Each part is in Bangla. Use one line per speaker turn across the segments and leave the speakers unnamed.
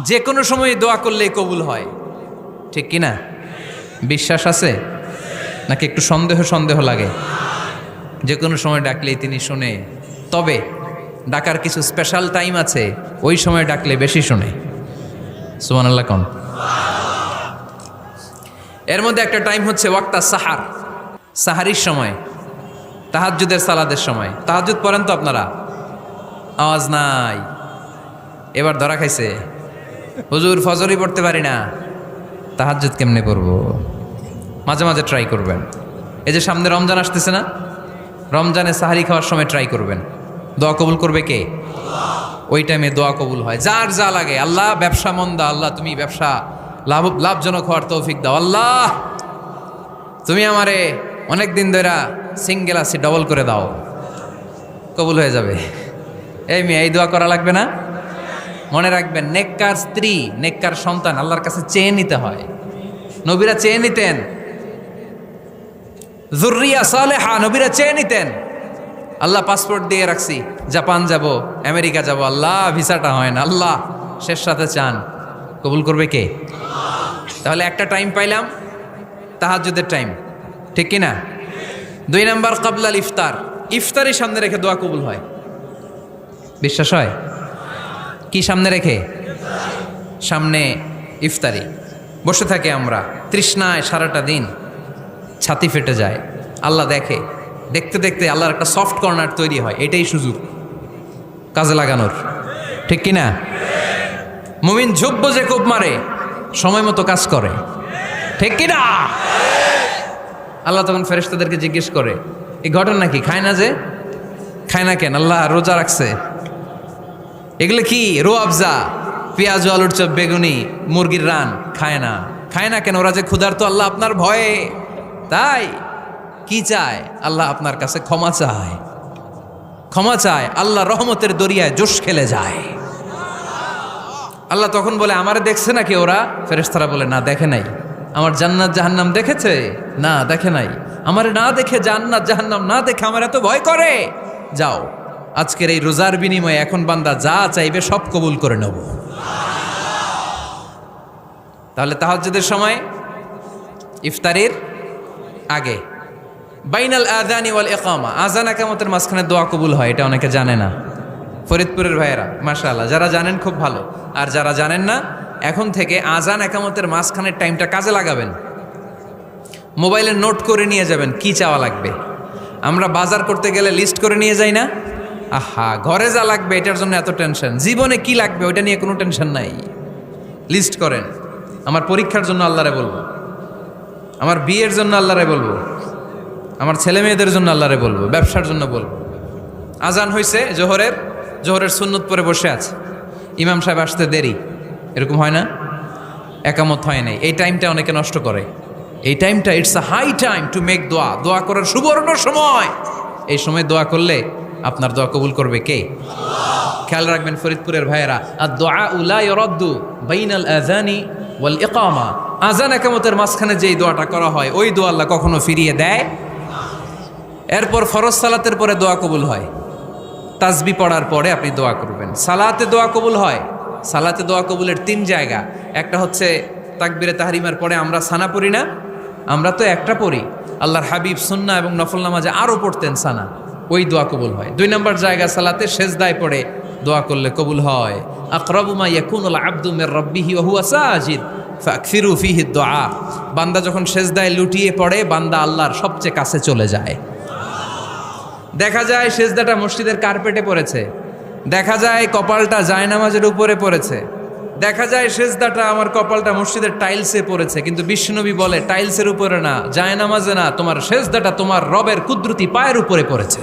যে কোনো সময় দোয়া করলেই কবুল হয়, ঠিক কি না? বিশ্বাস আছে নাকি একটু সন্দেহ সন্দেহ লাগে? যে কোনো সময় ডাকলেই তিনি শুনে, তবে ডাকার কিছু স্পেশাল টাইম আছে, ওই সময় ডাকলে বেশি শুনে। সুবহানাল্লাহ কোন? এর মধ্যে একটা টাইম হচ্ছে ওয়াক্তা সাহার, সাহারির সময়, তাহাজ্জুদের সালাদের সময়। তাহাজ্জুদ পড়েন তো আপনারা? আওয়াজ নাই, এবার ধরা খাইছে। হুজুর ফজরই পড়তে পারি না, তাহাজ্জুদ কেমনে পড়বো? মাঝে মাঝে ট্রাই করবেন। এই যে সামনে রমজান আসতেছে না, রমজানে সাহারি খাওয়ার সময় ট্রাই করবেন। দোয়া কবুল করবে কে? ওই টাইমে দোয়া কবুল হয়। যার যা লাগে, আল্লাহ ব্যবসা মন্দা, আল্লাহ তুমি ব্যবসা লাভজনক হওয়ার তৌফিক দাও, আল্লাহ তুমি আমারে অনেক দিন ধরে সিঙ্গেল আছি, ডবল করে দাও, কবুল হয়ে যাবে। এই মেয়ে, এই দোয়া করা লাগবে না? মনে রাখবেন, নেককার স্ত্রী, নেককার সন্তান আল্লাহর কাছে চেয়ে নিতে হয়। নবীরা চেয়ে নিতেন, যুররিয়া সালেহা নবীরা চেয়ে নিতেন। আল্লাহ পাসপোর্ট দিয়ে রাখছি, জাপান যাব, আমেরিকা যাব, আল্লাহ ভিসাটা হয় না, আল্লাহ শেষ সাথে চান, কবুল করবে কে? তাহলে একটা টাইম পাইলাম, তাহাজ্জুদের টাইম, ঠিক কি না? 2 নাম্বার কাবলাল ইফতার, ইফতারি সামনে রেখে দোয়া কবুল হয়। বিশ্বাস হয়? কি সামনে রেখে? সামনে ইফতারি। বসে থাকে আমরা তৃষ্ণায় সারাটা দিন, ছাতি ফেটে যায়। আল্লাহ দেখে, দেখতে দেখতে আল্লাহর একটা সফট কর্নার তৈরি হয়। এটাই সুযোগ কাজে লাগানোর, ঠিক কি না? মুমিন ঝোপ যে কোপ মারে, সময় মতো কাজ করে, ঠিক কি না? আল্লাহ তখন ফেরেশতাদেরকে জিজ্ঞেস করে, এই ঘটনা কি? খায় না যে? খায় না কেন? আল্লাহ রোজা রাখছে। এগুলো কি? রো আফজা, পেঁয়াজ, আলুর চপ, বেগুনি, মুরগির রান, খায় না। খায় না কেন? ওরা যে ক্ষুধার্ত, আল্লাহ আপনার ভয়ে। তাই কি চায়? আল্লাহ আপনার কাছে ক্ষমা চায়, ক্ষমা চায়। আল্লাহ রহমতের দরিয়ায় জোশ খেলে যায়। আল্লাহ তখন বলে, আমারে দেখছে নাকি ওরা? ফেরেশতারা বলে, না দেখে নাই। আমার জান্নাত জাহান্নাম দেখেছে? না দেখে নাই। আমারে না দেখে, জান্নাত জাহান্নাম না দেখে আমার এত ভয় করে। যাও, আজকের এই রোজার বিনিময়ে এখন বান্দা যা চাইবে সব কবুল করে নেব। তাহলে তাহাজ্জুদের সময়, ইফতারির আগে, বাইনাল আযানি ওয়াল ইকামা, আযান ইকামতের মাঝখানে দোয়া কবুল হয়। এটা অনেকে জানে না। ফরিদপুরের ভাইয়েরা মাশাআল্লাহ, যারা জানেন খুব ভালো, আর যারা জানেন না, এখন থেকে আযান ইকামতের মাঝখানের টাইমটা কাজে লাগাবেন। মোবাইলে নোট করে নিয়ে যাবেন কি চাওয়া লাগবে। আমরা বাজার করতে গেলে লিস্ট করে নিয়ে যাই না? আহা, ঘরে যা লাগবে এটার জন্য এত টেনশন, জীবনে কি লাগবে ওইটা নিয়ে কোনো টেনশন নাই। লিস্ট করেন। আমার পরীক্ষার জন্য আল্লাহরে বলবো, আমার বিয়ের জন্য আল্লাহরে বলবো, আমার ছেলে মেয়েদের জন্য আল্লাহরে বলবো, ব্যবসার জন্য বলবো। আজান হয়েছে জোহরের সুন্নত পরে বসে আছে, ইমাম সাহেব আসতে দেরি, এরকম হয় না? একামত হয় নাই, এই টাইমটা অনেকে নষ্ট করে। এই টাইমটা it's a high time to make দোয়া, দোয়া করার সুবর্ণ সময়। এই সময় দোয়া করলে আপনার দোয়া কবুল করবে কে? খেয়াল রাখবেন ফরিদপুরের ভাইয়েরা, আর দোয়া লা ইউরাদ্দু বাইনাল আযানি ওয়াল ইকামা, আযান ইকামতের মাঝখানে যেই দোয়াটা করা হয় ওই দোয়া আল্লাহ কখনো ফিরিয়ে দেয়। এরপর ফরজ সালাতের পরে দোয়া কবুল হয়। তাসবিহ পড়ার পরে আপনি দোয়া করবেন। সালাতে দোয়া কবুল হয়। সালাতে দোয়া কবুলের 3 জায়গা। একটা হচ্ছে তাকবীরে তাহরিমার পরে আমরা সানা পড়ি না, আমরা তো একটা পড়ি। আল্লাহর হাবিব সুন্নাহ এবং নফল নামাজে আরও পড়তেন সানা, ওই দোয়া কবুল হয়। 2 নম্বর জায়গা সালাতে সেজদায় পড়ে দোয়া করলে কবুল হয়। আকরাবু মা ইয়াকুনুল আবদু মির রাব্বিহি ওয়া হুয়া সাজিদ ফাকসিরু ফিহি দুআ, বান্দা যখন সেজদায় লুটিয়ে পড়ে বান্দা আল্লাহর সবচেয়ে কাছে চলে যায়। দেখা যায় সেজদাটা মসজিদের কার্পেটে পড়েছে, দেখা যায় কপালটা জায়নামাজের উপরে পড়েছে, দেখা যায় সেজদাটা আমার কপালটা মসজিদের টাইলসে পড়েছে, কিন্তু বিশ্বনবী বলে টাইলসের উপরে না, জায়নামাজে না, তোমার সেজদাটা তোমার রবের কুদরতি পায়ের উপরে পড়েছে।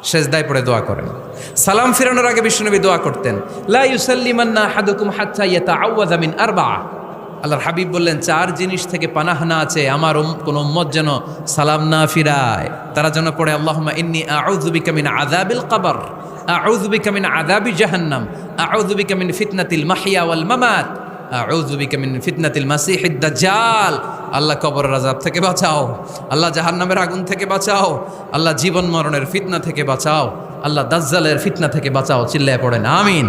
সেজদায় পড়ে দোয়া করেন। সালাম ফিরানোর আগে বিশ্বনবী দোয়া করতেন, লা ইউসাল্লিমান্না আহাদুকুম হাত্তা ইয়াতাআওয়াযা মিন আরবা'a। আল্লাহর হাবিব বললেন 4 জিনিস থেকে পানাহ না আছে আমার কোন উম্মত যেন সালাম না ফিরায়। তারা যেন পড়ে, আল্লাহুম্মা ইন্নী আউযু বিকা মিন আযাবিল কবর, আউযু বিকা মিন আযাবি জাহান্নাম, আউযু বিকা মিন ফিতনাতিল মাহইয়া ওয়াল মামাত, আউযু বিকা মিন ফিতনাতিল মাসিহিদ দাজ্জাল। আল্লাহ কবরের আযাব থেকে বাঁচাও, আল্লাহ জাহান্নামের আগুন থেকে বাঁচাও, আল্লাহ জীবন মরণের ফিতনা থেকে বাঁচাও, আল্লাহ দাজ্জালের ফিতনা থেকে বাঁচাও। চিল্লায় পড়েন আমিন।